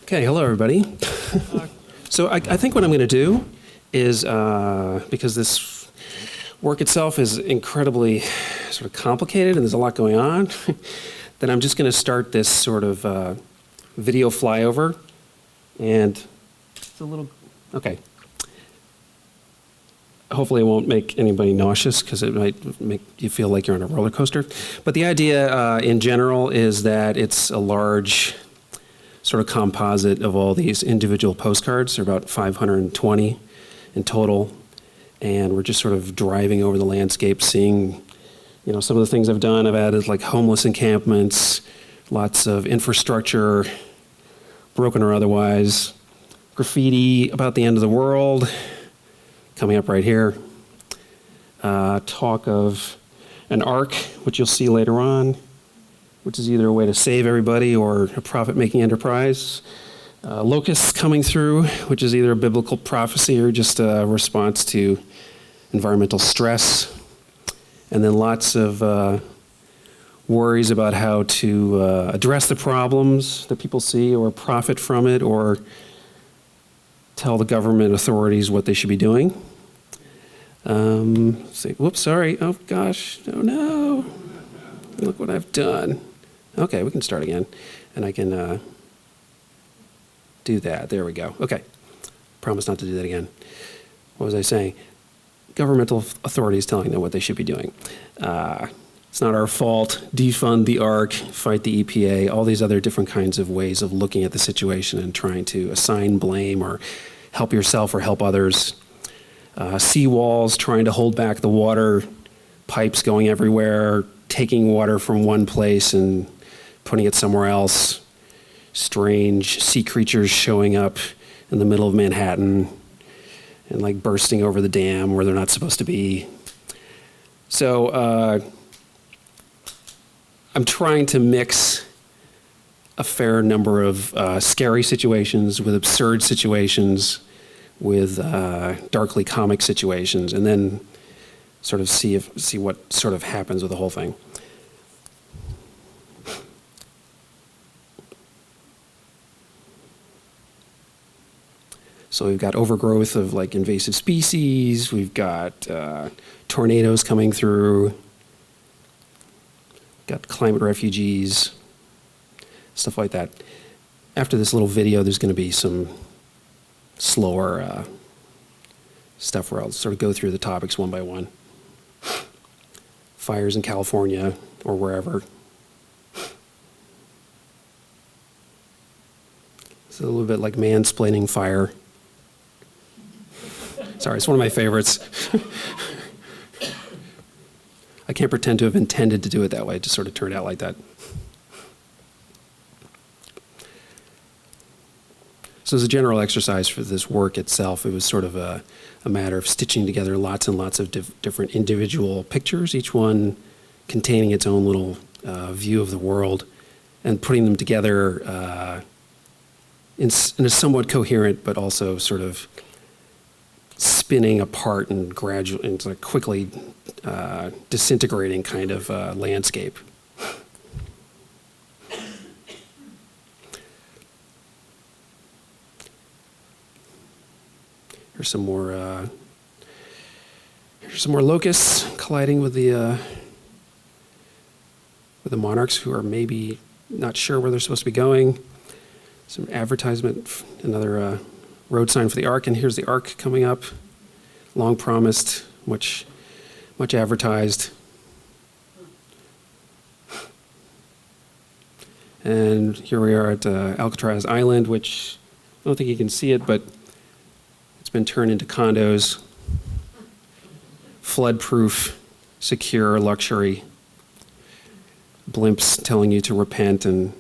Okay, hello everybody. So I think what I'm going to do is, because this work itself is incredibly sort of complicated and there's a lot going on, then I'm just going to start this sort of video flyover. And it's a little, okay. Hopefully it won't make anybody nauseous because it might make you feel like you're on a roller coaster. But the idea in general is that it's a large sort of composite of all these individual postcards. There are about 520 in total. And we're just sort of driving over the landscape, seeing, you know, some of the things I've done. I've added like homeless encampments, lots of infrastructure, broken or otherwise, graffiti about the end of the world, coming up right here. Talk of an arc, which you'll see later on, which is either a way to save everybody or a profit-making enterprise. Locusts coming through, which is either a biblical prophecy or just a response to environmental stress. And then lots of worries about how to address the problems that people see or profit from it or tell the government authorities what they should be doing. Say, whoops, sorry, oh gosh, oh no, look what I've done. Okay, we can start again, and I can do that. There we go. Okay, promise not to do that again. What was I saying? Governmental authorities telling them what they should be doing. It's not our fault. Defund the ARC, fight the EPA, all these other different kinds of ways of looking at the situation and trying to assign blame or help yourself or help others. Seawalls, trying to hold back the water, pipes going everywhere, taking water from one place and putting it somewhere else. Strange sea creatures showing up in the middle of Manhattan and like bursting over the dam where they're not supposed to be. So I'm trying to mix a fair number of scary situations with absurd situations with darkly comic situations, and then sort of see what sort of happens with the whole thing. So we've got overgrowth of like invasive species, we've got tornadoes coming through, got climate refugees, stuff like that. After this little video, there's going to be some slower stuff where I'll sort of go through the topics one by one. Fires in California or wherever. It's a little bit like mansplaining fire. Sorry, it's one of my favorites. I can't pretend to have intended to do it that way. It just sort of turned out like that. So as a general exercise for this work itself, it was sort of a matter of stitching together lots and lots of different individual pictures, each one containing its own little view of the world, and putting them together in a somewhat coherent but also sort of spinning apart and gradually, it's like quickly disintegrating kind of landscape. Here's some more locusts colliding with the monarchs who are maybe not sure where they're supposed to be going. Some advertisement, another road sign for the Ark, and here's the Ark coming up, long promised, much advertised. And here we are at Alcatraz Island, which I don't think you can see it, but it's been turned into condos, flood-proof, secure luxury, blimps telling you to repent and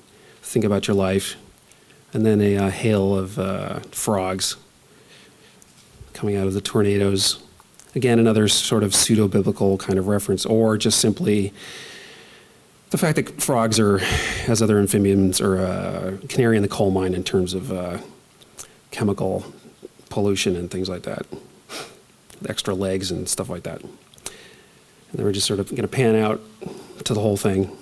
think about your life. And then a hail of frogs coming out of the tornadoes. Again, another sort of pseudo-biblical kind of reference, or just simply the fact that frogs are, as other amphibians, are a canary in the coal mine in terms of chemical pollution and things like that. Extra legs and stuff like that. And then we're just sort of going to pan out to the whole thing.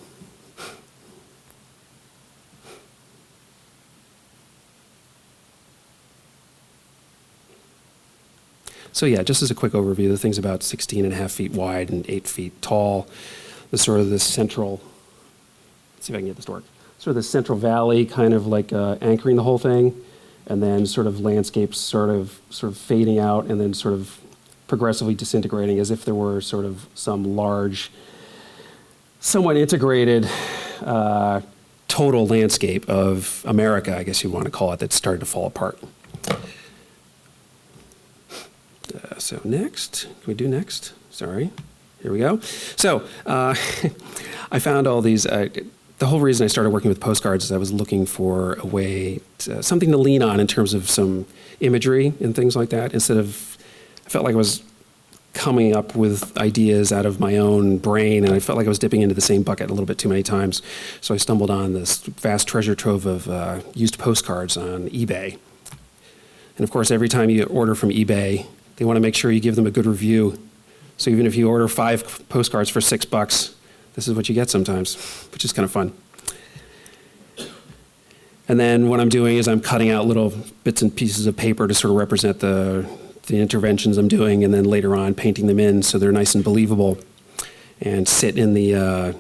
So yeah, just as a quick overview, the thing's about 16 and a half feet wide and 8 feet tall. The sort of this central, let's see if I can get this to work, sort of the central valley kind of like anchoring the whole thing, and then sort of landscapes sort of fading out and then sort of progressively disintegrating as if there were sort of some large, somewhat integrated total landscape of America, I guess you want to call it, that started to fall apart. So next, can we do next? Sorry, here we go. So I found all these, the whole reason I started working with postcards is I was looking for a way, something to lean on in terms of some imagery and things like that, instead of, I felt like I was coming up with ideas out of my own brain, and I felt like I was dipping into the same bucket a little bit too many times. So I stumbled on this vast treasure trove of used postcards on eBay. And of course, every time you order from eBay, they want to make sure you give them a good review. So even if you order 5 postcards for $6, this is what you get sometimes, which is kind of fun. And then what I'm doing is I'm cutting out little bits and pieces of paper to sort of represent the interventions I'm doing, and then later on painting them in so they're nice and believable and sit in the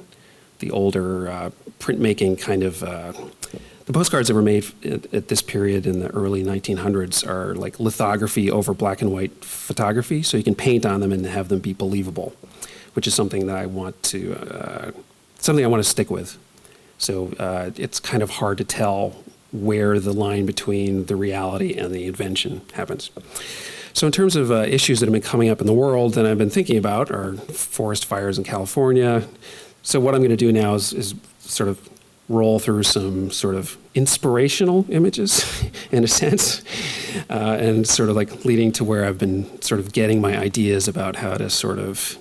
older printmaking kind of, the postcards that were made at this period in the early 1900s are like lithography over black and white photography, so you can paint on them and have them be believable, which is something that I want to, stick with. So it's kind of hard to tell where the line between the reality and the invention happens. So in terms of issues that have been coming up in the world that I've been thinking about are forest fires in California. So what I'm going to do now is sort of roll through some sort of inspirational images, in a sense, and sort of like leading to where I've been sort of getting my ideas about how to sort of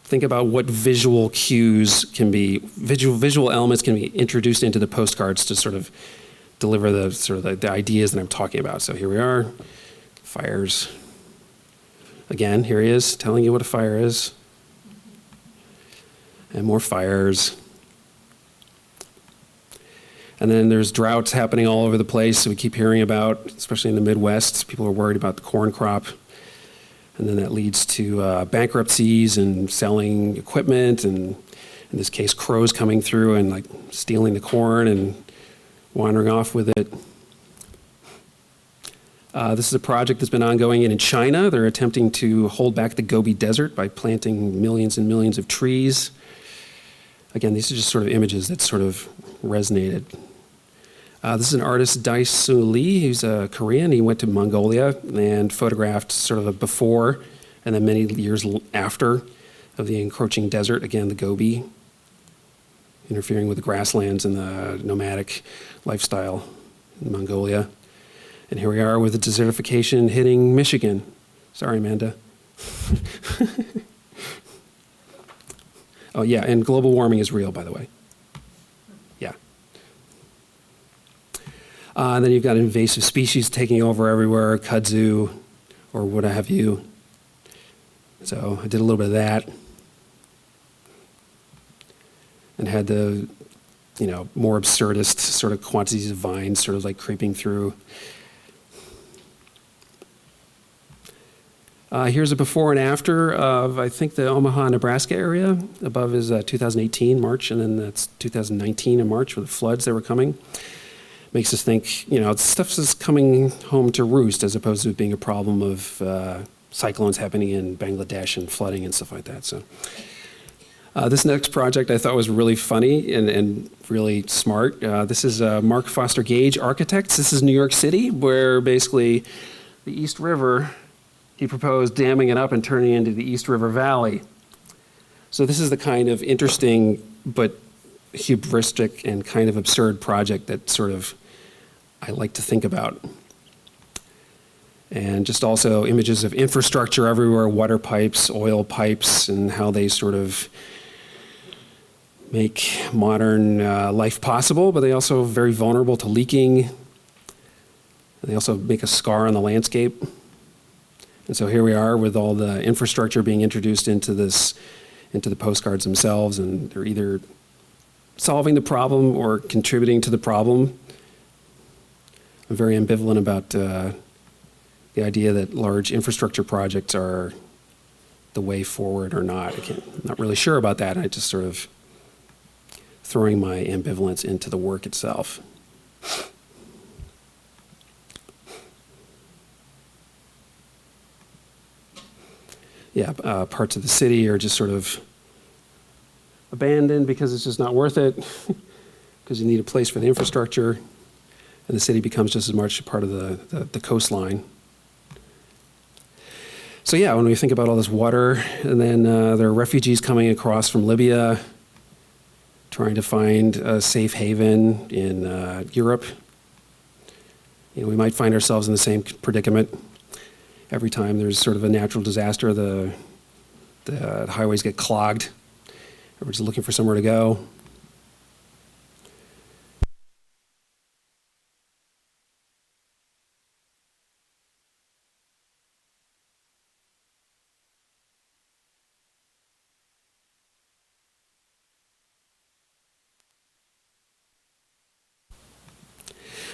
think about what visual cues can be, visual elements can be introduced into the postcards to sort of deliver the sort of the ideas that I'm talking about. So here we are. Fires. Again, here he is telling you what a fire is. And more fires. And then there's droughts happening all over the place that we keep hearing about, especially in the Midwest. People are worried about the corn crop. And then that leads to bankruptcies and selling equipment, and in this case, crows coming through and like stealing the corn and wandering off with it. This is a project that's been ongoing in China. They're attempting to hold back the Gobi Desert by planting millions and millions of trees. Again, these are just sort of images that sort of resonated. This is an artist, Dae Soo Lee. He's a Korean. He went to Mongolia and photographed sort of a before and then many years after of the encroaching desert. Again, the Gobi, interfering with the grasslands and the nomadic lifestyle in Mongolia. And here we are with the desertification hitting Michigan. Sorry, Amanda. Oh, yeah, and global warming is real, by the way. Yeah. And then you've got invasive species taking over everywhere, kudzu, or what have you. So I did a little bit of that. And had the, more absurdist sort of quantities of vines sort of like creeping through. Here's a before and after of, I think, the Omaha, Nebraska area. Above is 2018, March, and then that's 2019 in March with the floods that were coming. Makes us think, stuff is coming home to roost as opposed to it being a problem of cyclones happening in Bangladesh and flooding and stuff like that. So this next project I thought was really funny and really smart. This is Mark Foster Gage Architects. This is New York City, where basically the East River, he proposed damming it up and turning it into the East River Valley. So this is the kind of interesting but hubristic and kind of absurd project that sort of I like to think about. And just also images of infrastructure everywhere, water pipes, oil pipes, and how they sort of make modern life possible, but they also very vulnerable to leaking. And they also make a scar on the landscape. And so here we are with all the infrastructure being introduced into the postcards themselves, and they're either solving the problem or contributing to the problem. I'm very ambivalent about the idea that large infrastructure projects are the way forward or not. I'm not really sure about that. I just sort of throwing my ambivalence into the work itself. Yeah, parts of the city are just sort of abandoned because it's just not worth it, because you need a place for the infrastructure, and the city becomes just as much a part of the coastline. So yeah, when we think about all this water, and then there are refugees coming across from Libya, trying to find a safe haven in Europe. We might find ourselves in the same predicament. Every time there's sort of a natural disaster, the highways get clogged. Everyone's looking for somewhere to go.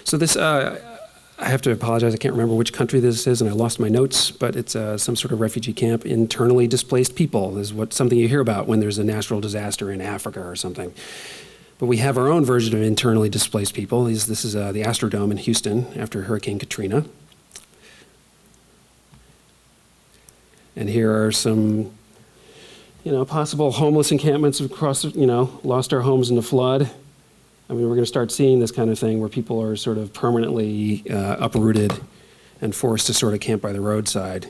So this, I have to apologize, I can't remember which country this is, and I lost my notes, but it's some sort of refugee camp. Internally displaced people is something you hear about when there's a natural disaster in Africa or something. But we have our own version of internally displaced people. This is the Astrodome in Houston after Hurricane Katrina. And here are some, possible homeless encampments across, lost our homes in the flood. I mean, we're going to start seeing this kind of thing where people are sort of permanently uprooted and forced to sort of camp by the roadside.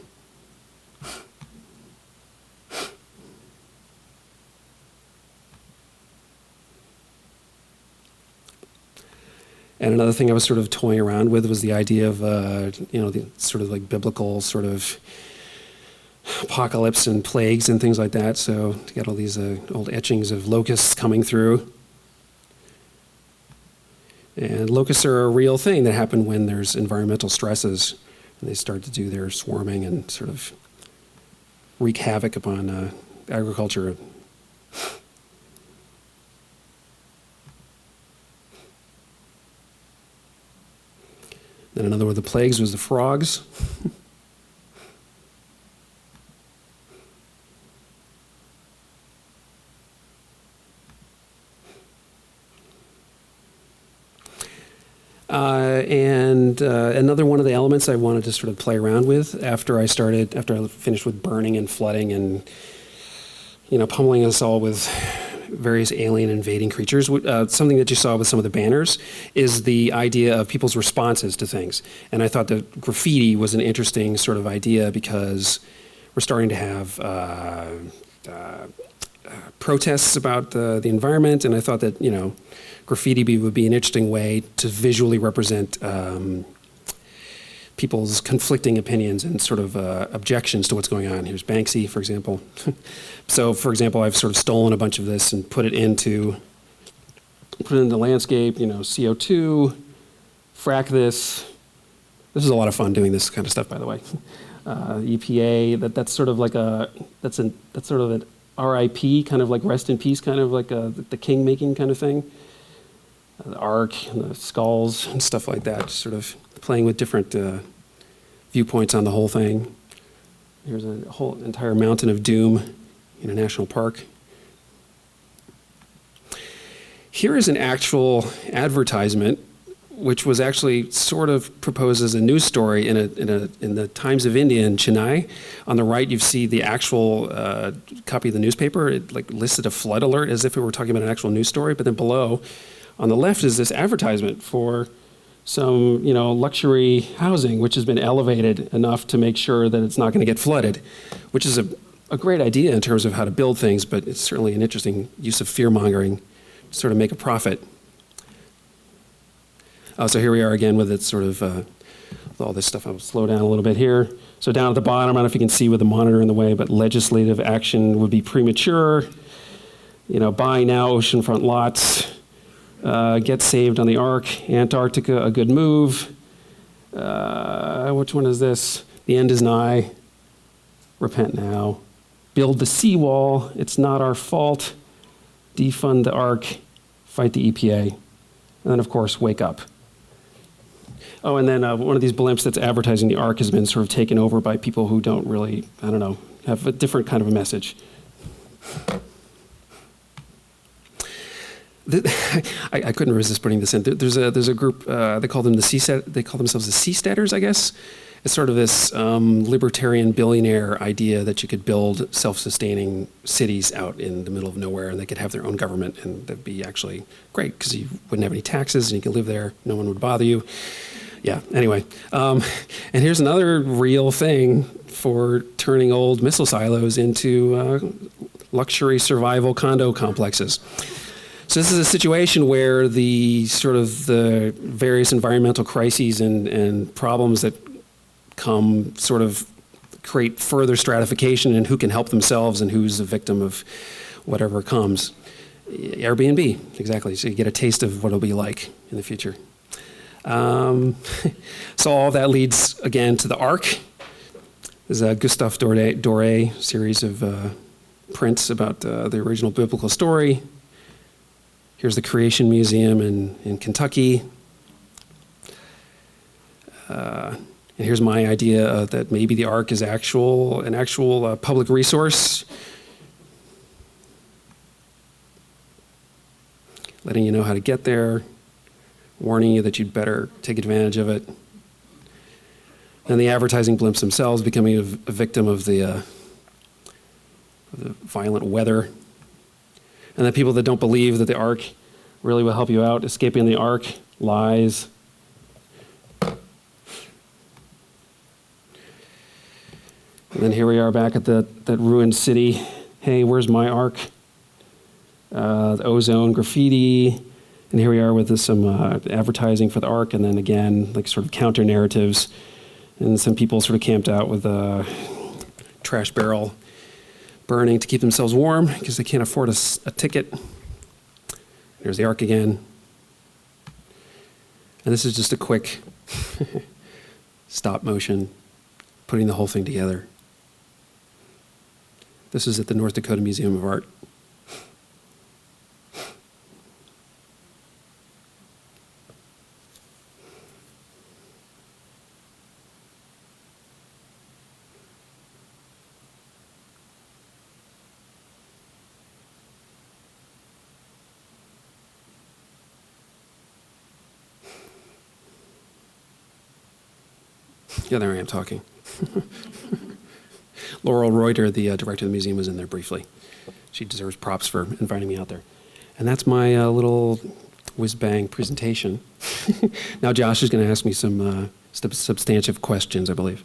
And another thing I was sort of toying around with was the idea of, the sort of like biblical sort of apocalypse and plagues and things like that. So to get all these old etchings of locusts coming through. And locusts are a real thing that happen when there's environmental stresses, and they start to do their swarming and sort of wreak havoc upon agriculture. Then another one of the plagues was the frogs. And another one of the elements I wanted to sort of play around with after I finished with burning and flooding and, pummeling us all with various alien invading creatures. Something that you saw with some of the banners is the idea of people's responses to things. And I thought that graffiti was an interesting sort of idea because we're starting to have protests about the environment, and I thought that, graffiti would be an interesting way to visually represent people's conflicting opinions and sort of objections to what's going on. Here's Banksy, for example. So, for example, I've sort of stolen a bunch of this and put it into landscape, CO2, frack this. This is a lot of fun doing this kind of stuff, by the way. EPA, that's sort of like that's sort of an RIP, kind of like rest in peace, kind of like the king making kind of thing. The arc and the skulls and stuff like that, just sort of playing with different viewpoints on the whole thing. Here's a whole entire mountain of doom in a national park. Here is an actual advertisement, which was actually sort of proposed as a news story in the Times of India in Chennai. On the right, you see the actual copy of the newspaper. It listed a flood alert as if we were talking about an actual news story, but then below, on the left is this advertisement for some, luxury housing, which has been elevated enough to make sure that it's not going to get flooded, which is a great idea in terms of how to build things, but it's certainly an interesting use of fear-mongering to sort of make a profit. So here we are again with it sort of, with all this stuff. I'll slow down a little bit here. So down at the bottom, I don't know if you can see with the monitor in the way, but legislative action would be premature. Buy now oceanfront lots. Get saved on the Ark. Antarctica, a good move. Which one is this? The end is nigh. Repent now. Build the seawall. It's not our fault. Defund the Ark. Fight the EPA. And then, of course, wake up. Oh, and then one of these blimps that's advertising the Ark has been sort of taken over by people who don't really, I don't know, have a different kind of a message. I couldn't resist putting this in. There's a group, they call themselves the seasteaders, I guess. It's sort of this libertarian billionaire idea that you could build self-sustaining cities out in the middle of nowhere, and they could have their own government, and that'd be actually great because you wouldn't have any taxes and you could live there. No one would bother you. Yeah, anyway. And here's another real thing for turning old missile silos into luxury survival condo complexes. So this is a situation where the various environmental crises and problems that come sort of create further stratification in who can help themselves and who's a victim of whatever comes. Airbnb, exactly. So you get a taste of what it'll be like in the future. So all that leads again to the Ark. There's a Gustave Doré series of prints about the original biblical story. Here's the Creation Museum in Kentucky. And here's my idea that maybe the Ark is an actual public resource, letting you know how to get there, warning you that you'd better take advantage of it. And the advertising blimps themselves becoming a victim of the violent weather. And the people that don't believe that the Ark really will help you out, escaping the Ark, lies. And then here we are back at that ruined city. Hey, where's my Ark? The ozone, graffiti. And here we are with some advertising for the Ark, and then again, like sort of counter narratives. And some people sort of camped out with a trash barrel burning to keep themselves warm because they can't afford a ticket. There's the Ark again. And this is just a quick stop motion, putting the whole thing together. This is at the North Dakota Museum of Art. Yeah, there I am talking. Laurel Reuter, the director of the museum, was in there briefly. She deserves props for inviting me out there. And that's my little whiz-bang presentation. Now Josh is going to ask me some substantive questions, I believe.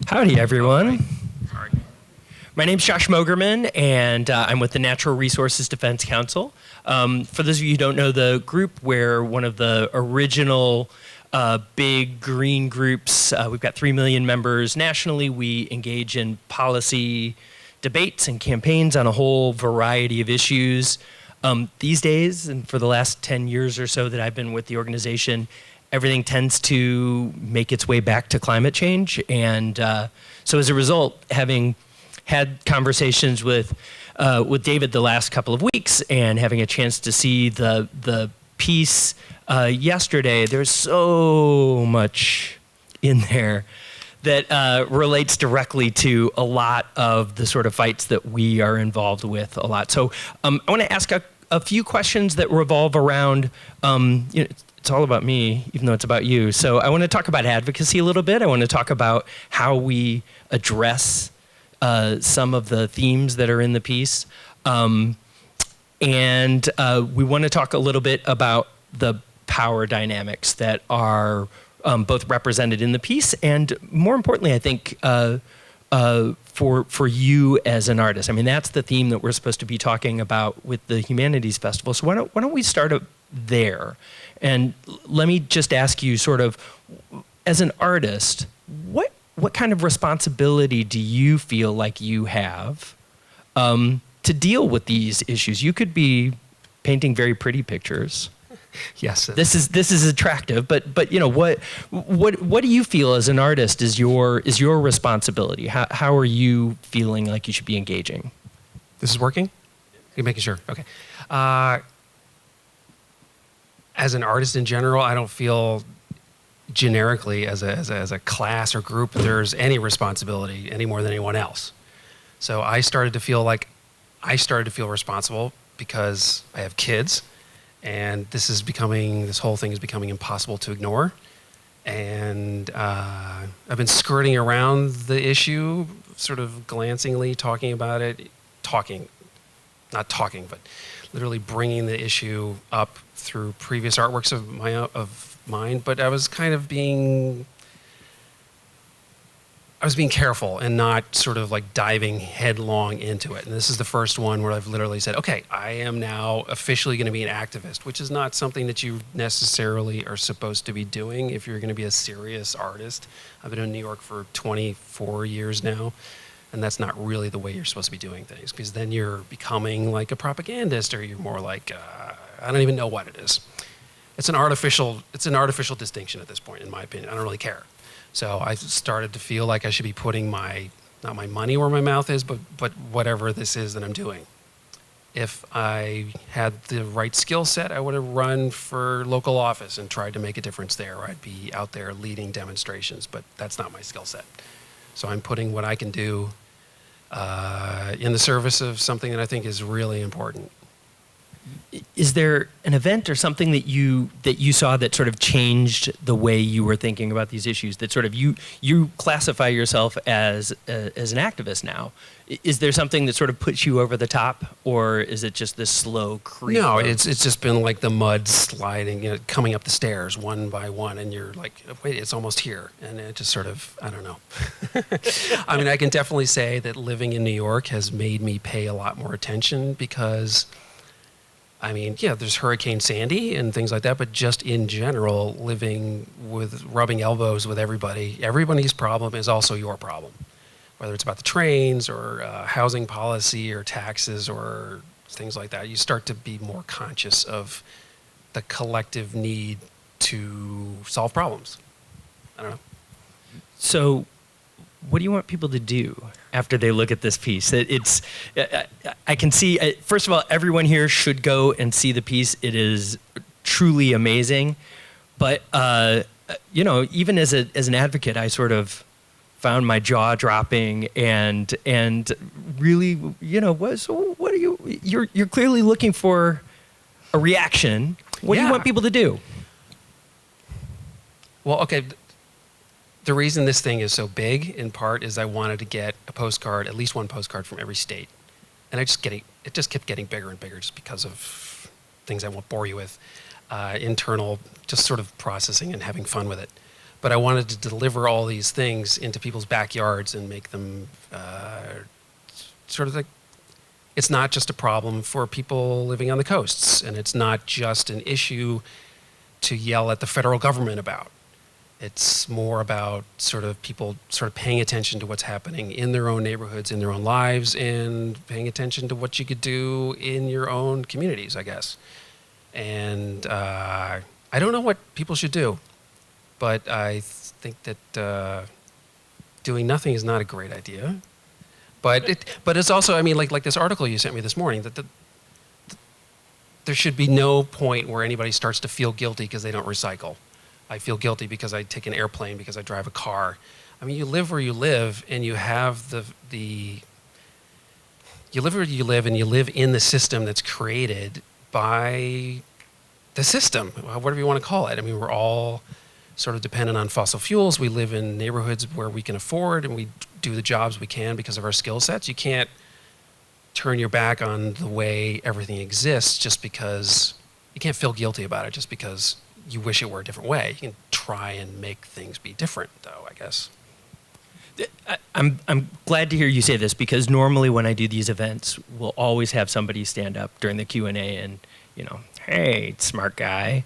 Howdy, everyone. Sorry. My name's Josh Mogerman, and I'm with the Natural Resources Defense Council. For those of you who don't know the group, we're one of the original big green groups. We've got 3 million members nationally. We engage in policy debates and campaigns on a whole variety of issues. These days, and for the last 10 years or so that I've been with the organization, everything tends to make its way back to climate change. And so as a result, having had conversations with David the last couple of weeks and having a chance to see the piece yesterday, there's so much in there that relates directly to a lot of the sort of fights that we are involved with a lot. So I want to ask a few questions that revolve around, it's all about me, even though it's about you. So I want to talk about advocacy a little bit. I want to talk about how we address some of the themes that are in the piece. And we want to talk a little bit about the power dynamics that are both represented in the piece and, more importantly, I think, for you as an artist. I mean, that's the theme that we're supposed to be talking about with the Humanities Festival. So why don't we start up there? And let me just ask you, sort of, as an artist, what kind of responsibility do you feel like you have to deal with these issues? You could be painting very pretty pictures, Yes. This is attractive, but you know, what do you feel as an artist is your responsibility? How are you feeling like you should be engaging? This is working? You're making sure. Okay. As an artist in general, I don't feel generically as a class or group there's any responsibility any more than anyone else. So I started to feel responsible because I have kids, and this whole thing is becoming impossible to ignore. And I've been skirting around the issue, sort of glancingly talking about it, not talking, but literally bringing the issue up through previous artworks of mine. But I was being careful and not sort of like diving headlong into it. And this is the first one where I've literally said, okay, I am now officially going to be an activist, which is not something that you necessarily are supposed to be doing if you're going to be a serious artist. I've been in New York for 24 years now, and that's not really the way you're supposed to be doing things, because then you're becoming like a propagandist, or you're more like, I don't even know what it is. It's an artificial distinction at this point, in my opinion. I don't really care. So I started to feel like I should be putting not my money where my mouth is, but whatever this is that I'm doing. If I had the right skill set, I would have run for local office and tried to make a difference there. I'd be out there leading demonstrations, but that's not my skill set. So I'm putting what I can do in the service of something that I think is really important. Is there an event or something that you saw that sort of changed the way you were thinking about these issues? That sort of you classify yourself as an activist now. Is there something that sort of puts you over the top, or is it just this slow creep? No, it's just been like the mud sliding, coming up the stairs one by one, and you're like, wait, it's almost here, and it just sort of, I don't know. I mean, I can definitely say that living in New York has made me pay a lot more attention because, I mean, yeah, there's Hurricane Sandy and things like that, but just in general, rubbing elbows with everybody's problem is also your problem. Whether it's about the trains or housing policy or taxes or things like that, you start to be more conscious of the collective need to solve problems. I don't know. So what do you want people to do after they look at this piece? I can see, first of all, everyone here should go and see the piece. It is truly amazing. But, even as an advocate, I sort of found my jaw dropping and really, what are you're clearly looking for a reaction. What do you want people to do? Well, okay. The reason this thing is so big, in part, is I wanted to get a postcard, at least one postcard from every state. And it just kept getting bigger and bigger just because of things I won't bore you with, internal, just sort of processing and having fun with it. But I wanted to deliver all these things into people's backyards and make them sort of like, it's not just a problem for people living on the coasts, and it's not just an issue to yell at the federal government about. It's more about sort of people sort of paying attention to what's happening in their own neighborhoods, in their own lives, and paying attention to what you could do in your own communities, I guess. And I don't know what people should do, but I think that doing nothing is not a great idea. But it's also, I mean, like this article you sent me this morning, that there should be no point where anybody starts to feel guilty because they don't recycle. I feel guilty because I take an airplane, because I drive a car. I mean, you live where you live, and you have you live where you live, and you live in the system that's created by the system, whatever you want to call it. I mean, we're all sort of dependent on fossil fuels. We live in neighborhoods where we can afford, and we do the jobs we can because of our skill sets. You can't turn your back on the way everything exists just because you can't feel guilty about it just because you wish it were a different way. You can try and make things be different, though, I guess. I'm glad to hear you say this, because normally when I do these events, we'll always have somebody stand up during the Q&A and, hey, smart guy,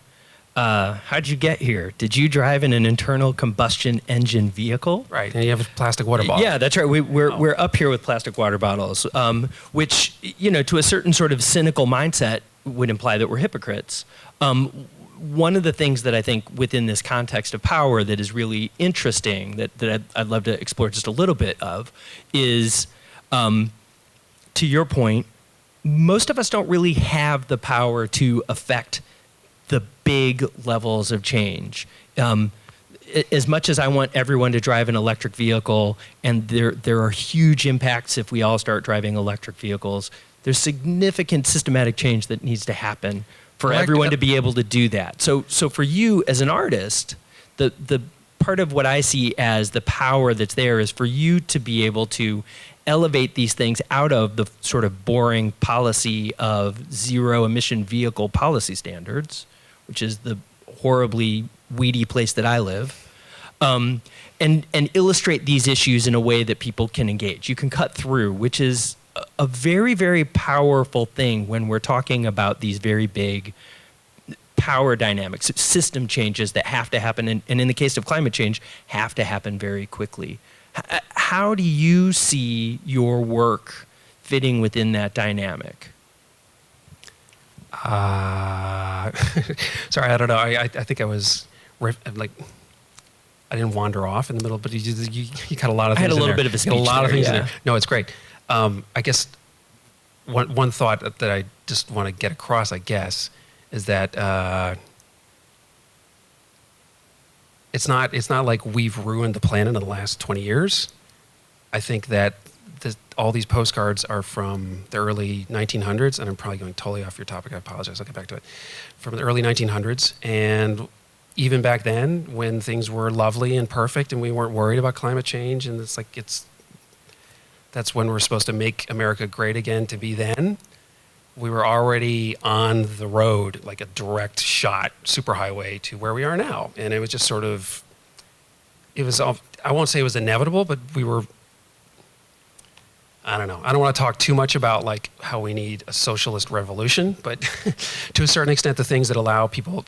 how'd you get here? Did you drive in an internal combustion engine vehicle? Right, and you have a plastic water bottle. Yeah, that's right. We're up here with plastic water bottles, which, to a certain sort of cynical mindset would imply that we're hypocrites. one of the things that I think within this context of power that is really interesting that I'd love to explore just a little bit of is, to your point, most of us don't really have the power to affect the big levels of change. As much as I want everyone to drive an electric vehicle, and there are huge impacts if we all start driving electric vehicles, there's significant systematic change that needs to happen for everyone to be able to do that. So for you as an artist, the part of what I see as the power that's there is for you to be able to elevate these things out of the sort of boring policy of zero emission vehicle policy standards, which is the horribly weedy place that I live, and illustrate these issues in a way that people can engage. You can cut through, which is a very, very powerful thing when we're talking about these very big power dynamics, system changes that have to happen, and in the case of climate change, have to happen very quickly. How do you see your work fitting within that dynamic? Sorry, I don't know. I think I was like, I didn't wander off in the middle, but you got a lot of things in there. I had a little bit of a speech there, a lot of things in yeah. there. No, it's great. I guess one thought that I just want to get across, I guess, is that it's not like we've ruined the planet in the last 20 years. I think that all these postcards are from the early 1900s, and I'm probably going totally off your topic. I apologize. I'll get back to it. From the early 1900s, and even back then, when things were lovely and perfect, and we weren't worried about climate change, and that's when we're supposed to make America great again to be then. We were already on the road, like a direct shot superhighway to where we are now. And it was just sort of, I won't say it was inevitable, but we were, I don't know. I don't want to talk too much about like how we need a socialist revolution, but to a certain extent, the things that would allow people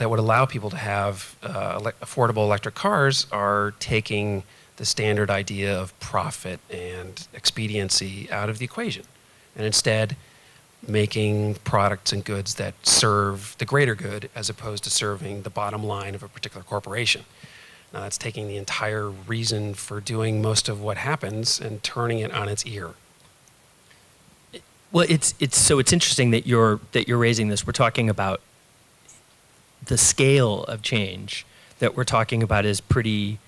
to have affordable electric cars are taking the standard idea of profit and expediency out of the equation. And instead, making products and goods that serve the greater good as opposed to serving the bottom line of a particular corporation. Now that's taking the entire reason for doing most of what happens and turning it on its ear. Well, it's interesting that you're raising this. We're talking about the scale of change that we're talking about is pretty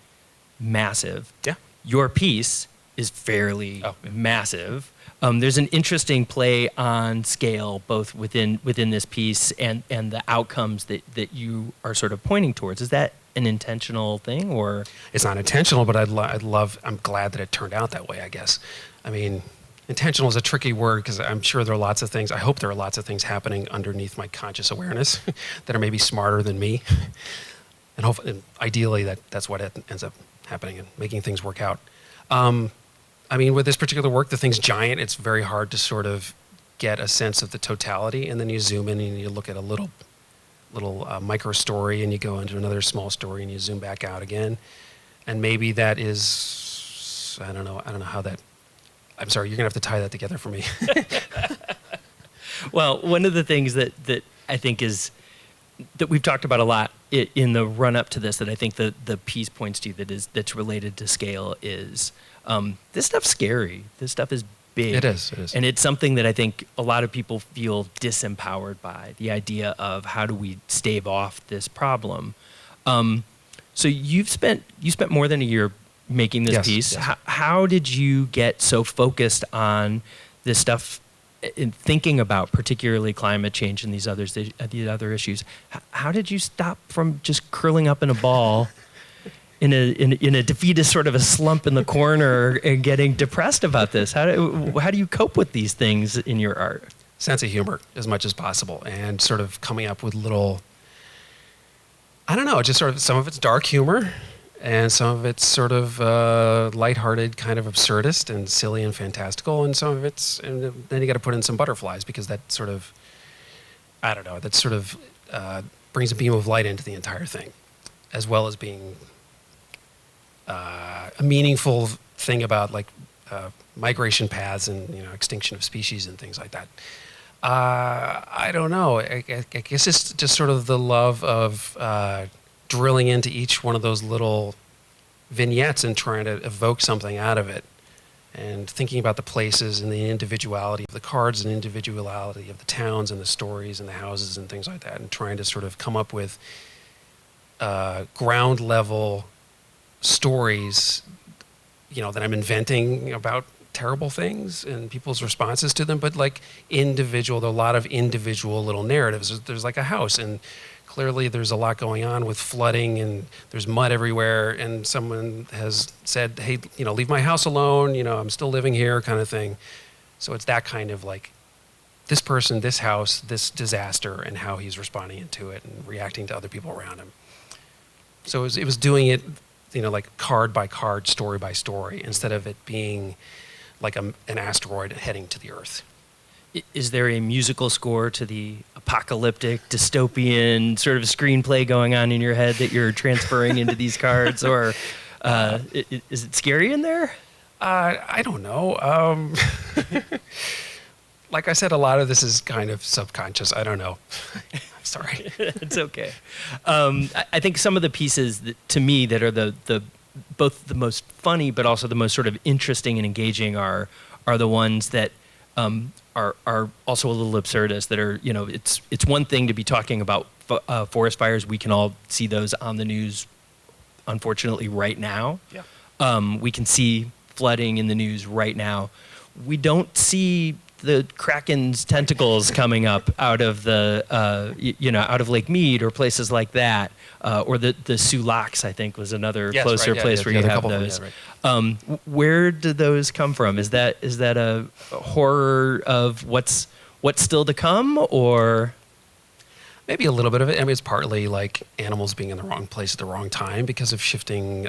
massive. Yeah. Your piece is fairly massive. There's an interesting play on scale, both within this piece and the outcomes that you are sort of pointing towards. Is that an intentional thing, or? It's not intentional, but I'm glad that it turned out that way, I guess. I mean, intentional is a tricky word because I'm sure there are lots of things, I hope there are lots of things happening underneath my conscious awareness that are maybe smarter than me. And hopefully, and ideally, that's what ends up happening and making things work out. I mean, with this particular work, the thing's giant. It's very hard to sort of get a sense of the totality, and then you zoom in and you look at a little micro story, and you go into another small story, and you zoom back out again. And maybe that is, I don't know how that. I'm sorry, you're gonna have to tie that together for me. Well, one of the things that I think is that we've talked about a lot in the run up to this, that I think the piece points to that's related to scale is. This stuff's scary. This stuff is big. It is. And it's something that I think a lot of people feel disempowered by, the idea of how do we stave off this problem. So you spent more than a year making this piece. Yes. How did you get so focused on this stuff in thinking about particularly climate change and these other issues? How did you stop from just curling up in a ball in a defeatist sort of a slump in the corner and getting depressed about this? How do you cope with these things in your art? Sense of humor as much as possible, and sort of coming up with little, I don't know, just sort of, some of it's dark humor, and some of it's sort of lighthearted, kind of absurdist and silly and fantastical, and some of it's, and then you got to put in some butterflies because that sort of, I don't know, that sort of brings a beam of light into the entire thing, as well as being a meaningful thing about like migration paths and extinction of species and things like that. I don't know. I guess it's just sort of the love of drilling into each one of those little vignettes and trying to evoke something out of it, and thinking about the places and the individuality of the cards and individuality of the towns and the stories and the houses and things like that, and trying to sort of come up with ground level stories, that I'm inventing about terrible things and people's responses to them, but like there are a lot of individual little narratives. There's like a house, and clearly there's a lot going on with flooding, and there's mud everywhere, and someone has said, hey, leave my house alone, I'm still living here, kind of thing. So it's that kind of like this person, this house, this disaster, and how he's responding to it and reacting to other people around him. So it was doing it, like card by card, story by story, instead of it being like an asteroid heading to the Earth. Is there a musical score to the apocalyptic, dystopian sort of screenplay going on in your head that you're transferring into these cards, or is it scary in there? I don't know. Like I said, a lot of this is kind of subconscious. I don't know. I'm sorry. It's okay. I think some of the pieces to me that are the both the most funny but also the most sort of interesting and engaging are the ones that are also a little absurdist, that are, it's one thing to be talking about forest fires. We can all see those on the news, unfortunately, right now. Yeah. We can see flooding in the news right now. We don't see the Kraken's tentacles coming up out of the, out of Lake Mead or places like that, or the Sulaks, I think, was another closer place where you have those. Where do those come from? Is that a horror of what's still to come, or? Maybe a little bit of it. I mean, it's partly like animals being in the wrong place at the wrong time because of shifting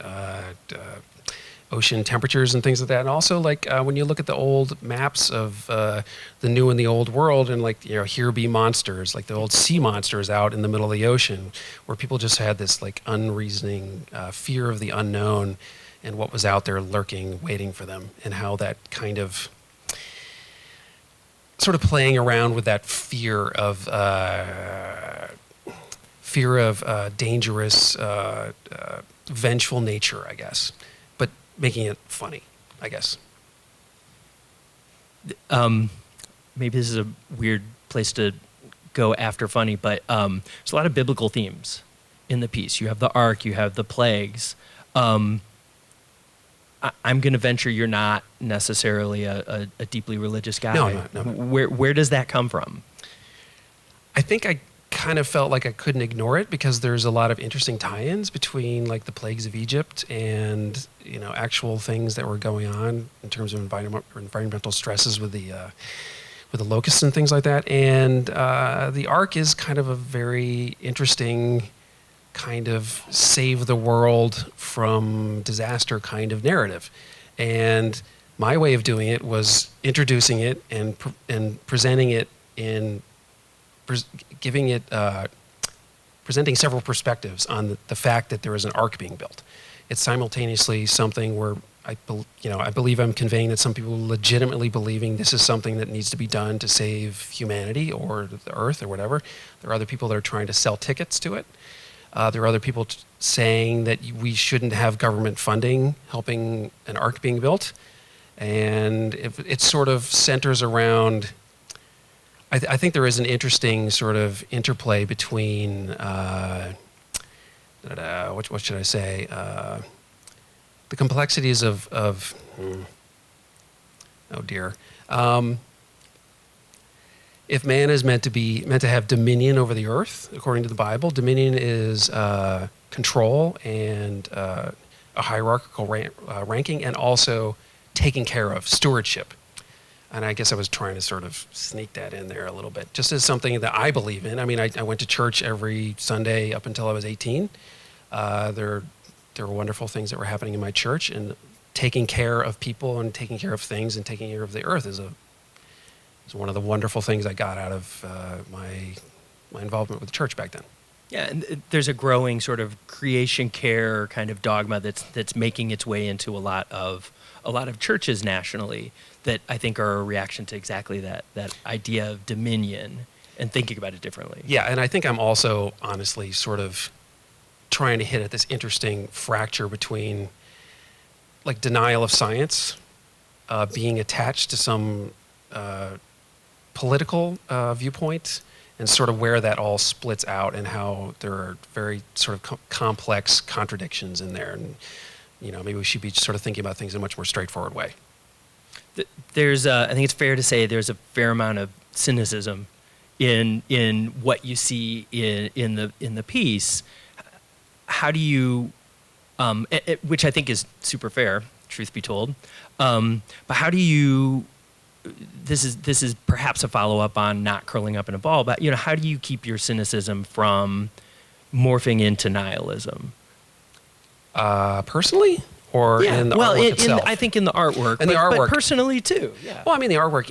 ocean temperatures and things like that. And also, like, when you look at the old maps of the new and the old world, and like, here be monsters, like the old sea monsters out in the middle of the ocean, where people just had this like unreasoning fear of the unknown and what was out there lurking, waiting for them, and how that kind of sort of playing around with that fear of dangerous, vengeful nature, I guess, but making it funny, I guess. Maybe this is a weird place to go after funny, but there's a lot of biblical themes in the piece. You have the ark, you have the plagues. I'm going to venture you're not necessarily a deeply religious guy. No, I'm not. No. Where does that come from? I think I kind of felt like I couldn't ignore it because there's a lot of interesting tie-ins between like the plagues of Egypt and actual things that were going on in terms of environmental stresses with the locusts and things like that. And the ark is kind of a very interesting kind of save the world from disaster kind of narrative. And my way of doing it was introducing it and presenting it in presenting several perspectives on the fact that there is an ark being built. It's simultaneously something where I believe I'm conveying that some people legitimately believing this is something that needs to be done to save humanity or the earth or whatever. There are other people that are trying to sell tickets to it. There are other people saying that we shouldn't have government funding helping an ark being built. And it sort of centers around, I think there is an interesting sort of interplay between, what should I say, the complexities of oh dear. If man is meant to have dominion over the earth, according to the Bible, dominion is control and a hierarchical ranking, and also taking care of, stewardship. And I guess I was trying to sort of sneak that in there a little bit, just as something that I believe in. I mean, I went to church every Sunday up until I was 18. There were wonderful things that were happening in my church, and taking care of people and taking care of things and taking care of the earth is one of the wonderful things I got out of my involvement with the church back then. Yeah, and there's a growing sort of creation care kind of dogma that's making its way into a lot of churches nationally. that I think are a reaction to exactly that idea of dominion and thinking about it differently. Yeah, and I think I'm also honestly sort of trying to hit at this interesting fracture between like denial of science, being attached to some political viewpoint, and sort of where that all splits out and how there are very sort of complex contradictions in there. And, maybe we should be sort of thinking about things in a much more straightforward way. There's, I think it's fair to say there's a fair amount of cynicism in what you see in the piece. How do you, which I think is super fair, truth be told, but how do you, this is perhaps a follow-up on not curling up in a ball, but how do you keep your cynicism from morphing into nihilism? Personally, or in the artwork itself? I think in the artwork, but personally too. Yeah. Well, I mean, the artwork,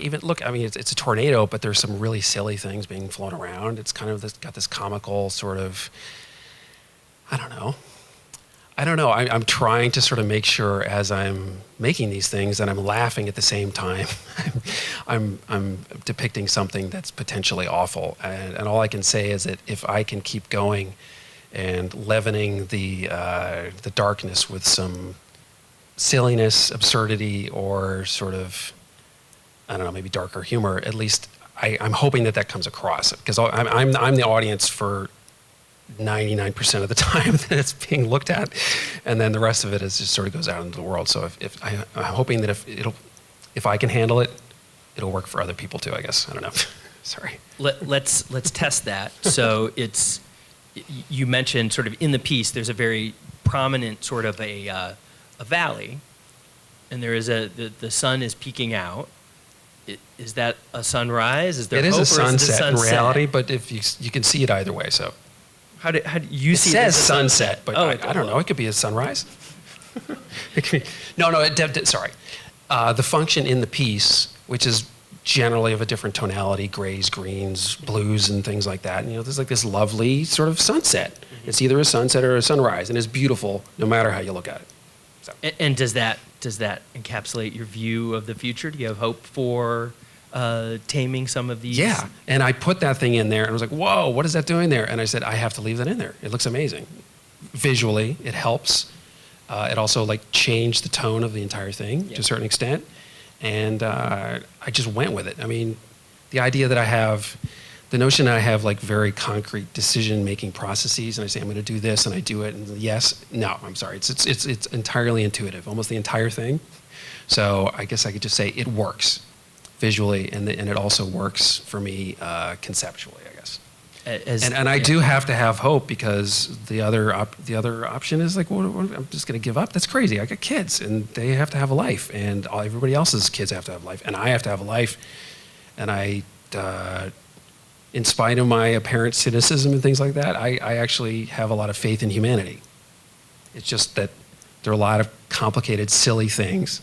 it's a tornado, but there's some really silly things being flown around. It's kind of got this comical sort of, I don't know. I'm trying to sort of make sure as I'm making these things that I'm laughing at the same time. I'm depicting something that's potentially awful, and all I can say is that if I can keep going and leavening the darkness with some silliness, absurdity, or sort of, I don't know, maybe darker humor, at least I'm hoping that comes across, because I'm the audience for 99% of the time that it's being looked at, and then the rest of it is just sort of goes out into the world. So I'm hoping that if I can handle it, it'll work for other people too, I guess. I don't know. Sorry. Let's test that. So you mentioned sort of in the piece, there's a very prominent sort of a valley, and there is the sun is peeking out. Is that a sunrise? Is there it hope, is a sunset in reality, but if you can see it either way. So how do you see it? It says sunset, but I don't know. It could be a sunrise. It could be, sorry. The function in the piece, which is generally of a different tonality, grays, greens, blues, and things like that. And, there's like this lovely sort of sunset. Mm-hmm. It's either a sunset or a sunrise, and it's beautiful no matter how you look at it. So. And does that encapsulate your view of the future? Do you have hope for taming some of these? Yeah, and I put that thing in there, and I was like, whoa, what is that doing there? And I said, I have to leave that in there. It looks amazing. Visually, it helps. It also changed the tone of the entire thing to a certain extent. And I just went with it. I mean, the idea that the notion that I have very concrete decision-making processes, and I say I'm going to do this, and I do it, and I'm sorry, it's entirely intuitive, almost the entire thing. So I guess I could just say it works visually, and it also works for me conceptually, I guess. And I do have to have hope, because the other option is I'm just going to give up. That's crazy. I got kids, and they have to have a life, and everybody else's kids have to have a life, and I have to have a life. And I, in spite of my apparent cynicism and things like that, I actually have a lot of faith in humanity. It's just that there are a lot of complicated, silly things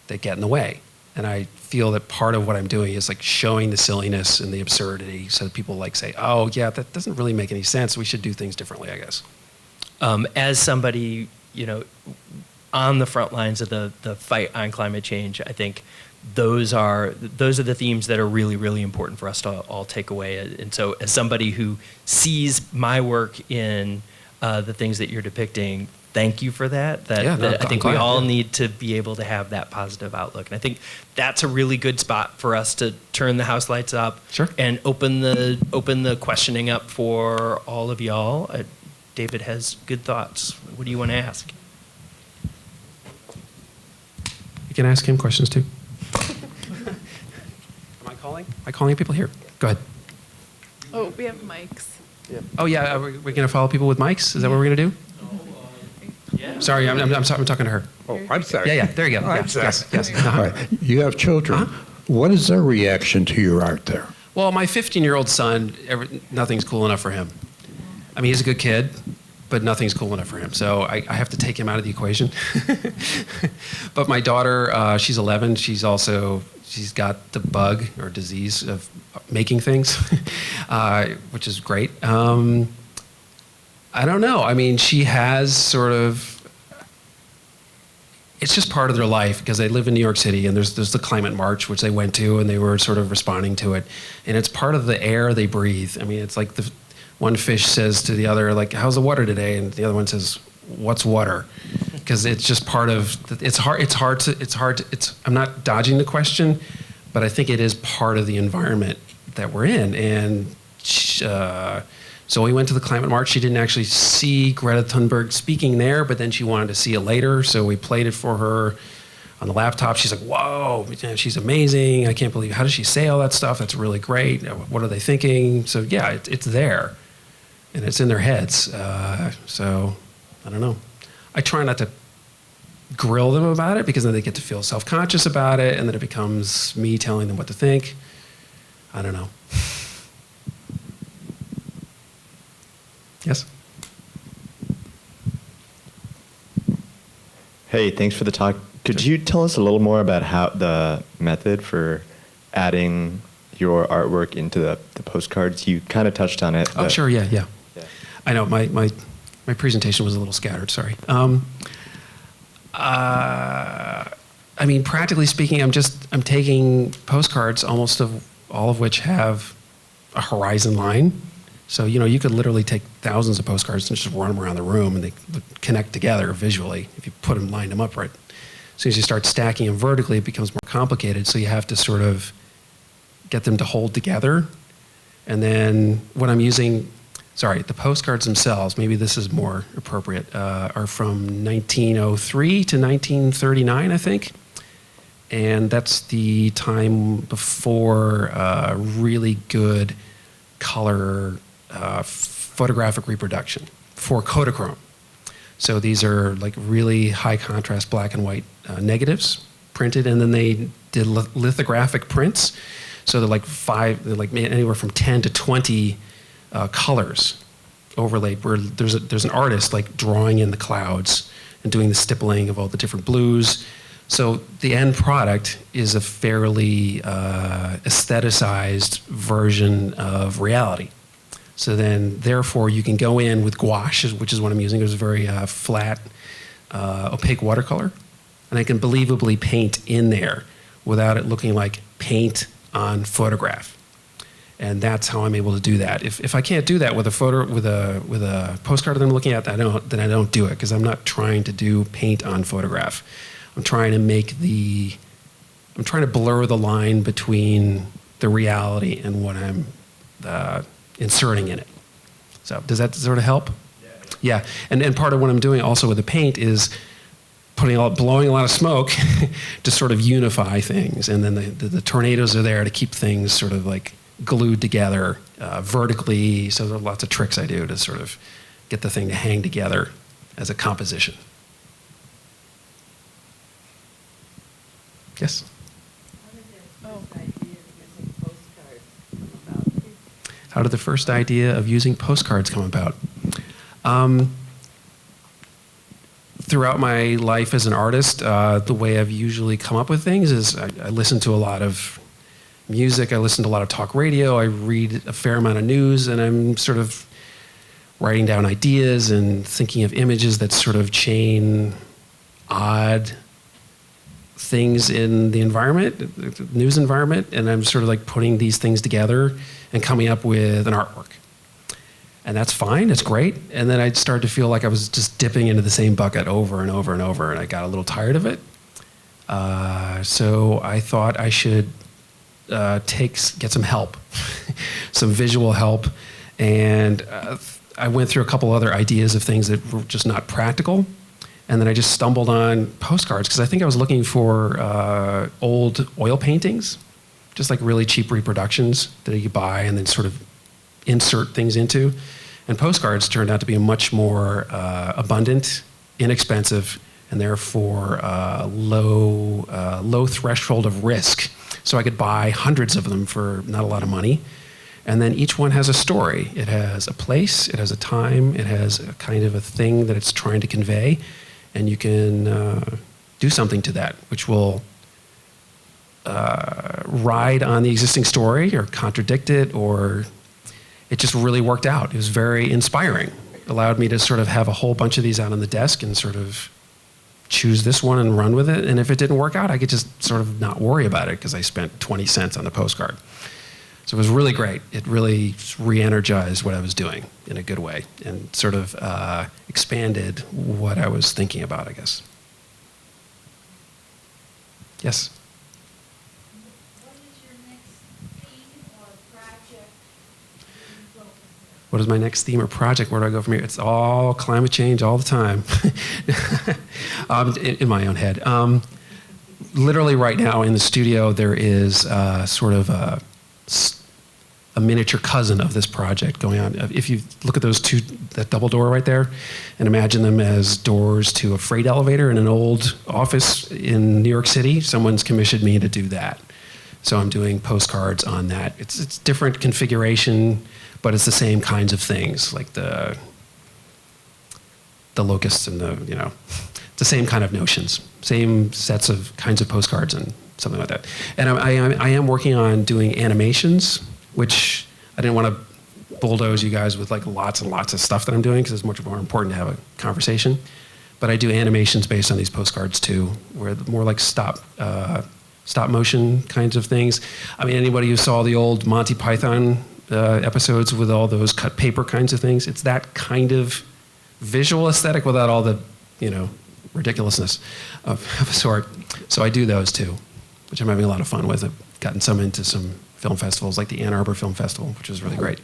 that get in the way. And I feel that part of what I'm doing is showing the silliness and the absurdity, so that people say, oh yeah, that doesn't really make any sense. We should do things differently, I guess. As somebody, on the front lines of the fight on climate change, I think those are the themes that are really, really important for us to all take away. And so as somebody who sees my work in the things that you're depicting, thank you for that. I think we all need to be able to have that positive outlook. And I think that's a really good spot for us to turn the house lights up. Sure. And open the questioning up for all of y'all. David has good thoughts. What do you want to ask? You can ask him questions too. Am I calling people here? Go ahead. Oh, we have mics. Yeah. Oh yeah, are we going to follow people with mics? Is that what we're going to do? Yeah. Sorry, I'm talking to her. Oh, I'm sorry. Yeah, there you go. I'm sorry. Yes. All right. You have children. What is their reaction to your art there? Well, my 15-year-old son, nothing's cool enough for him. I mean, he's a good kid, but nothing's cool enough for him. So I have to take him out of the equation. But my daughter, she's 11. She's got the bug or disease of making things, which is great. I don't know. I mean, she has sort of, it's just part of their life because they live in New York City, and there's the climate march, which they went to, and they were sort of responding to it. And it's part of the air they breathe. I mean, it's like the one fish says to the other, like, how's the water today? And the other one says, what's water? Because it's just part of, I'm not dodging the question, but I think it is part of the environment that we're in. And so we went to the climate march. She didn't actually see Greta Thunberg speaking there, but then she wanted to see it later. So we played it for her on the laptop. She's like, whoa, she's amazing. I can't believe, how does she say all that stuff? That's really great. What are they thinking? So yeah, it's there and it's in their heads. So I don't know. I try not to grill them about it because then they get to feel self-conscious about it, and then it becomes me telling them what to think. I don't know. Yes? Hey, thanks for the talk. Could you tell us a little more about how the method for adding your artwork into the postcards? You kind of touched on it. Oh, sure, yeah. I know, my presentation was a little scattered, sorry. I mean, practically speaking, I'm taking postcards, almost all of which have a horizon line. So, you could literally take thousands of postcards and just run them around the room, and they connect together visually if you lined them up right. As soon as you start stacking them vertically, it becomes more complicated. So you have to sort of get them to hold together. And then what I'm using, the postcards themselves, maybe this is more appropriate, are from 1903 to 1939, I think. And that's the time before really good color photographic reproduction for Kodachrome. So these are like really high contrast black and white negatives printed, and then they did lithographic prints. So they're like anywhere from 10 to 20 colors overlaid, where there's an artist like drawing in the clouds and doing the stippling of all the different blues. So the end product is a fairly aestheticized version of reality. So then, therefore, you can go in with gouache, which is what I'm using. It's a very flat, opaque watercolor. And I can believably paint in there without it looking like paint on photograph. And that's how I'm able to do that. If I can't do that with a postcard that I'm looking at, then I don't do it, because I'm not trying to do paint on photograph. I'm trying to blur the line between the reality and what I'm inserting in it. So does that sort of help? Yeah. And part of what I'm doing also with the paint is blowing a lot of smoke to sort of unify things. And then the tornadoes are there to keep things sort of like glued together vertically. So there are lots of tricks I do to sort of get the thing to hang together as a composition. Yes? How did the first idea of using postcards come about? Throughout my life as an artist, the way I've usually come up with things is I listen to a lot of music, I listen to a lot of talk radio, I read a fair amount of news, and I'm sort of writing down ideas and thinking of images that sort of chain odd things in the environment, the news environment, and I'm sort of like putting these things together and coming up with an artwork. And that's fine, it's great. And then I started to feel like I was just dipping into the same bucket over and over and over, and I got a little tired of it. So I thought I should get some help, some visual help. And I went through a couple other ideas of things that were just not practical. And then I just stumbled on postcards, because I think I was looking for old oil paintings, just like really cheap reproductions that you could buy and then sort of insert things into. And postcards turned out to be a much more abundant, inexpensive, and therefore low threshold of risk. So I could buy hundreds of them for not a lot of money. And then each one has a story. It has a place, it has a time, it has a kind of a thing that it's trying to convey. And you can do something to that, which will ride on the existing story or contradict it, or it just really worked out. It was very inspiring. It allowed me to sort of have a whole bunch of these out on the desk and sort of choose this one and run with it. And if it didn't work out, I could just sort of not worry about it because I spent 20 cents on the postcard. So it was really great. It really re-energized what I was doing in a good way and sort of expanded what I was thinking about, I guess. Yes? What is your next theme or project that you focus on? What is my next theme or project? Where do I go from here? It's all climate change all the time. In my own head. Literally right now in the studio, there is sort of a miniature cousin of this project going on. If you look at that double door right there, and imagine them as doors to a freight elevator in an old office in New York City, someone's commissioned me to do that. So I'm doing postcards on that. It's different configuration, but it's the same kinds of things, like the locusts and the same kind of notions, same sets of kinds of postcards and something like that. And I am working on doing animations, which I didn't want to bulldoze you guys with like lots and lots of stuff that I'm doing because it's much more important to have a conversation. But I do animations based on these postcards too, where more like stop motion kinds of things. I mean, anybody who saw the old Monty Python episodes with all those cut paper kinds of things, it's that kind of visual aesthetic without all the, ridiculousness of a sort. So I do those too, which I'm having a lot of fun with. I've gotten some into some film festivals like the Ann Arbor Film Festival, which is really great.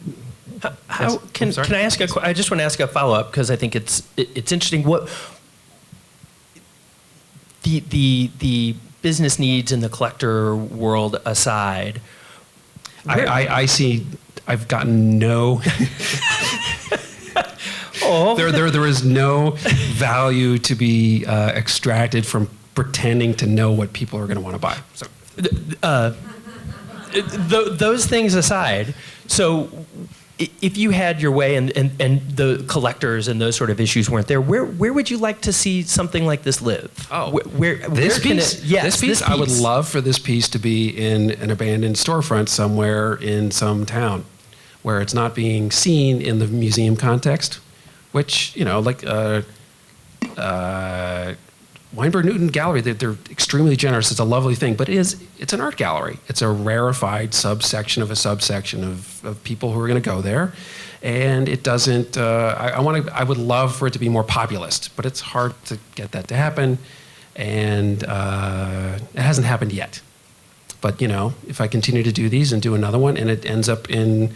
Can I ask I just want to ask a follow-up because I think it's interesting. What the business needs in the collector world aside, I see. I've gotten no. There is no value to be extracted from pretending to know what people are going to want to buy. So, those things aside, so if you had your way and the collectors and those sort of issues weren't there, where would you like to see something like this live? This piece, I would love for this piece to be in an abandoned storefront somewhere in some town where it's not being seen in the museum context, which, like Weinberg Newton Gallery, they're extremely generous. It's a lovely thing, but it's an art gallery. It's a rarefied subsection of a subsection of people who are going to go there, and it doesn't. I would love for it to be more populist, but it's hard to get that to happen, and it hasn't happened yet. But if I continue to do these and do another one, and it ends up in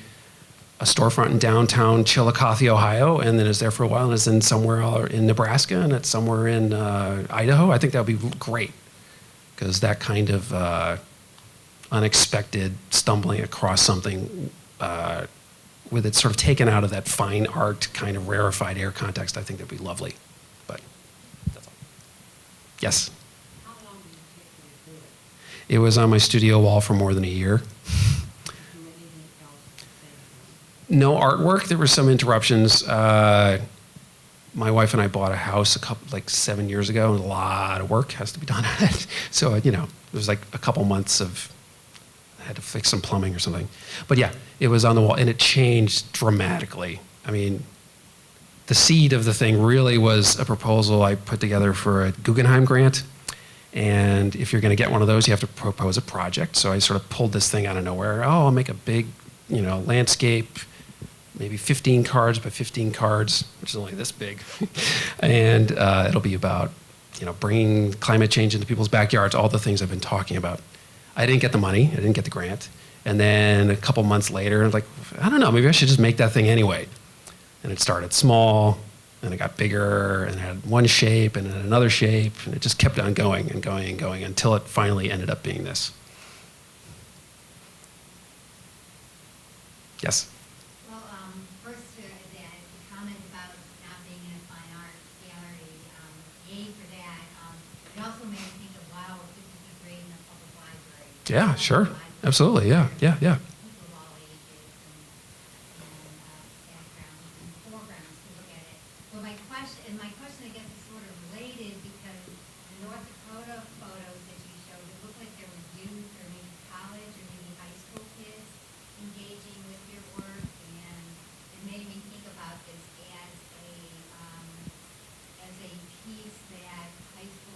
a storefront in downtown Chillicothe, Ohio, and then is there for a while, and is in somewhere in Nebraska, and it's somewhere in Idaho, I think that would be great. Because that kind of unexpected stumbling across something with it sort of taken out of that fine art kind of rarefied air context, I think that would be lovely. But that's all. Yes? How long did it take you to do it? It was on my studio wall for more than a year. Do anything else to say? No artwork. There were some interruptions. My wife and I bought a house 7 years ago, and a lot of work has to be done on it. So, it was like a couple months of, I had to fix some plumbing or something. But yeah, it was on the wall, and it changed dramatically. I mean, the seed of the thing really was a proposal I put together for a Guggenheim grant. And if you're going to get one of those, you have to propose a project. So I sort of pulled this thing out of nowhere. I'll make a big, landscape, maybe 15 cards by 15 cards, which is only this big. And it'll be about, bringing climate change into people's backyards, all the things I've been talking about. I didn't get the money. I didn't get the grant. And then a couple months later, I don't know, maybe I should just make that thing anyway. And it started small, and it got bigger, and it had one shape, and then another shape, and it just kept on going and going and going until it finally ended up being this. Yes? Well, first to the comment about not being in a fine art gallery, yay for that. It also made me think of, wow, if this would be great in a public library. Yeah, sure. Absolutely, yeah. People of all ages and backgrounds and foregrounds to look at it. But my question, I guess, is sort of related because the North Dakota photos that you showed, it looked like there was youth or maybe college or maybe high school kids engaging with your work, and it made me think about this as a piece that high school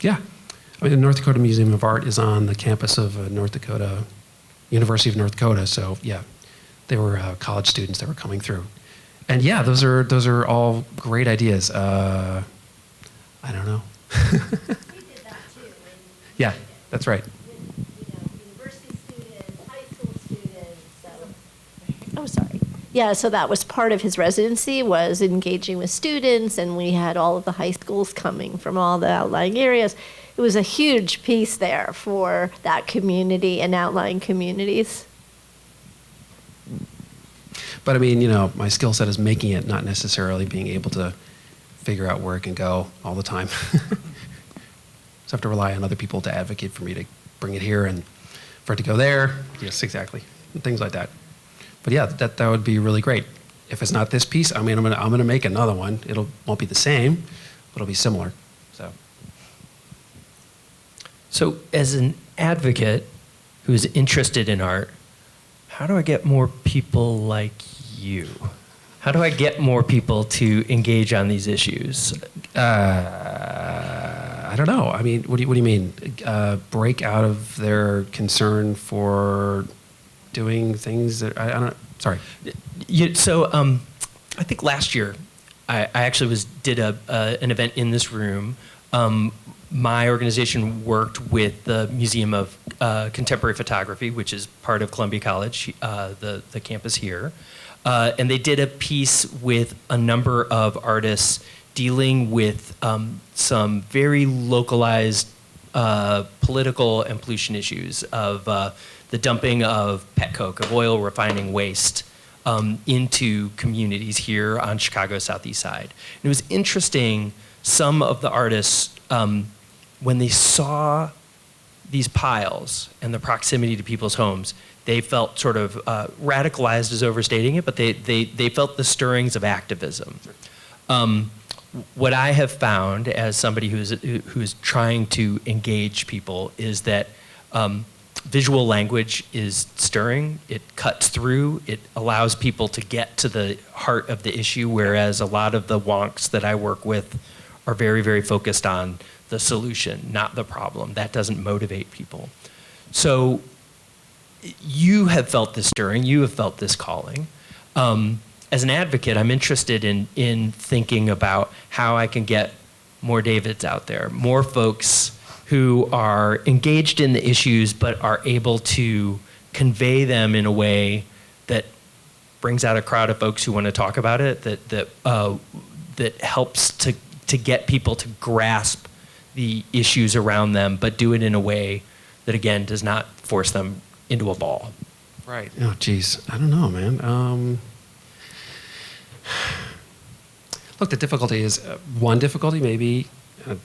Yeah. I mean, the North Dakota Museum of Art is on the campus of University of North Dakota. So yeah, they were college students that were coming through. And yeah, those are all great ideas. I don't know. We did that too. Yeah, that's right. University students, high school students. So. Oh, sorry. Yeah, so that was part of his residency, was engaging with students, and we had all of the high schools coming from all the outlying areas. It was a huge piece there for that community and outlying communities. But I mean, my skill set is making it, not necessarily being able to figure out where it can go all the time. So I have to rely on other people to advocate for me to bring it here and for it to go there. Yes, exactly. And things like that. But yeah, that would be really great. If it's not this piece, I mean, I'm gonna make another one. Won't be the same, but it'll be similar. So as an advocate who's interested in art, how do I get more people like you? How do I get more people to engage on these issues? I don't know. I mean, what do you mean? Break out of their concern for doing things that I don't. Sorry. I think last year I actually did an event in this room. My organization worked with the Museum of Contemporary Photography, which is part of Columbia College, the campus here. And they did a piece with a number of artists dealing with some very localized political and pollution issues of the dumping of pet coke, of oil refining waste into communities here on Chicago's southeast side. And it was interesting, some of the artists, when they saw these piles and the proximity to people's homes, they felt sort of radicalized is overstating it, but they felt the stirrings of activism. What I have found as somebody who is trying to engage people is that visual language is stirring. It cuts through. It allows people to get to the heart of the issue, whereas a lot of the wonks that I work with are very, very focused on the solution, not the problem. That doesn't motivate people. So you have felt this stirring. You have felt this calling. As an advocate, I'm interested in thinking about how I can get more Davids out there, more folks who are engaged in the issues but are able to convey them in a way that brings out a crowd of folks who want to talk about it, that helps to get people to grasp the issues around them, but do it in a way that, again, does not force them into a ball. Right. Oh, geez. I don't know, man. Look, the difficulty is, one difficulty maybe, I'm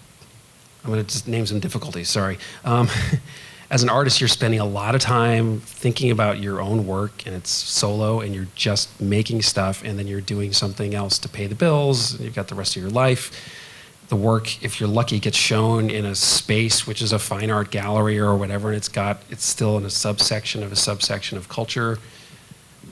going to just name some difficulties, sorry. As an artist, you're spending a lot of time thinking about your own work, and it's solo, and you're just making stuff, and then you're doing something else to pay the bills, and you've got the rest of your life. The work, if you're lucky, gets shown in a space which is a fine art gallery or whatever, and it's still in a subsection of culture.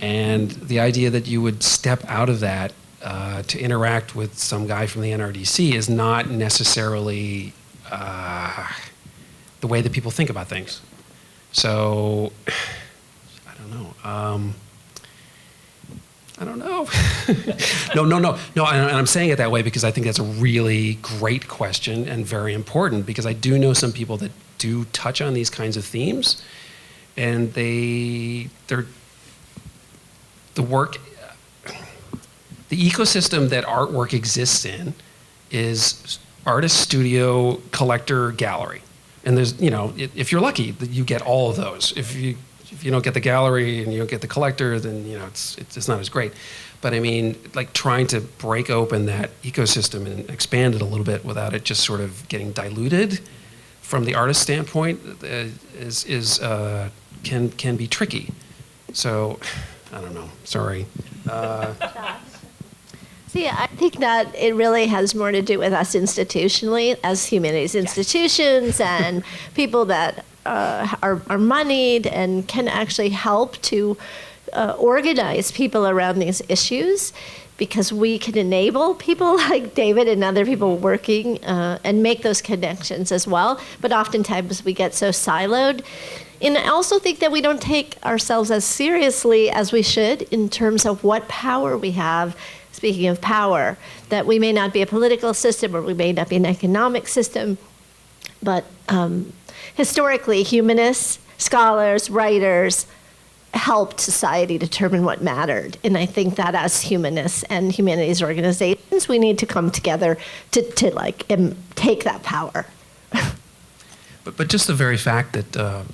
And the idea that you would step out of that to interact with some guy from the NRDC is not necessarily the way that people think about things. So, I don't know. I don't know. No, and I'm saying it that way because I think that's a really great question and very important, because I do know some people that do touch on these kinds of themes, and the ecosystem that artwork exists in is artist, studio, collector, gallery. And there's, if you're lucky, you get all of those. If you don't get the gallery and you don't get the collector, then it's not as great. But I mean, like, trying to break open that ecosystem and expand it a little bit without it just sort of getting diluted from the artist standpoint can be tricky. So I don't know. Sorry. See, I think that it really has more to do with us institutionally, as humanities institutions, and people that are moneyed and can actually help to organize people around these issues, because we can enable people like David and other people working and make those connections as well. But oftentimes we get so siloed. And I also think that we don't take ourselves as seriously as we should in terms of what power we have. Speaking of power, that we may not be a political system or we may not be an economic system, but historically, humanists, scholars, writers helped society determine what mattered. And I think that as humanists and humanities organizations, we need to come together to take that power. But just the very fact that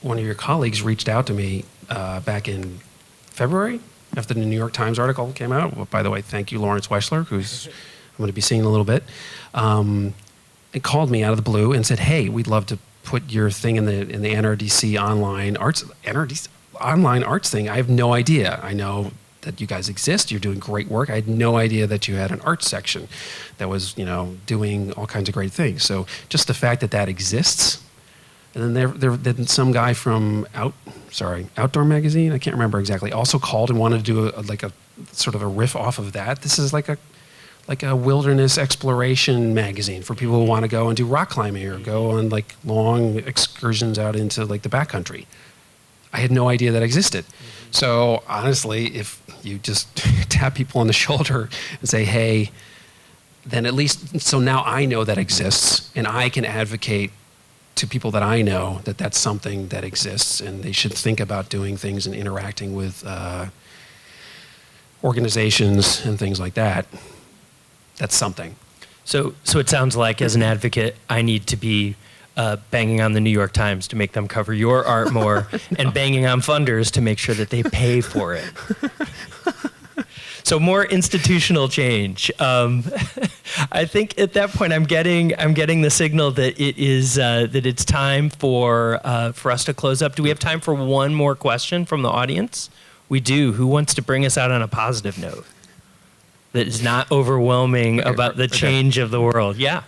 one of your colleagues reached out to me back in February after the New York Times article came out. Well, by the way, thank you, Lawrence Weschler, who's I'm going to be seeing in a little bit. It called me out of the blue and said, "Hey, we'd love to put your thing in the NRDC online arts thing. I have no idea. I know that you guys exist. You're doing great work. I had no idea that you had an art section that was, doing all kinds of great things. So just the fact that that exists." And then some guy from Outdoor Magazine, I can't remember exactly, also called and wanted to do a sort of a riff off of that. This is like a wilderness exploration magazine for people who want to go and do rock climbing or go on like long excursions out into like the backcountry. I had no idea that existed. So honestly, if you just tap people on the shoulder and say, "Hey," then at least, so now I know that exists and I can advocate to people that I know that that's something that exists and they should think about doing things and interacting with organizations and things like that. That's something. So it sounds like, as an advocate, I need to be banging on the New York Times to make them cover your art more, and banging on funders to make sure that they pay for it. So more institutional change. I think at that point I'm getting the signal that it's time for us to close up. Do we have time for one more question from the audience? We do. Who wants to bring us out on a positive note that is not overwhelming about the change of the world? Yeah.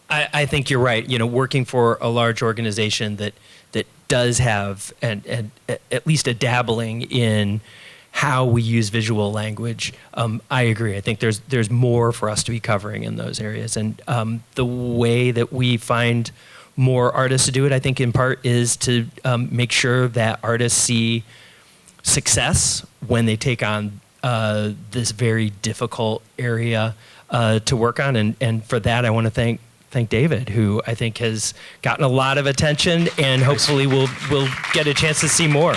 I think you're right. Working for a large organization that does have and at least a dabbling in how we use visual language, I agree. I think there's more for us to be covering in those areas, and the way that we find more artists to do it, I think, in part, is to make sure that artists see success when they take on this very difficult area to work on, and for that I want to thank David, who I think has gotten a lot of attention and hopefully we'll get a chance to see more.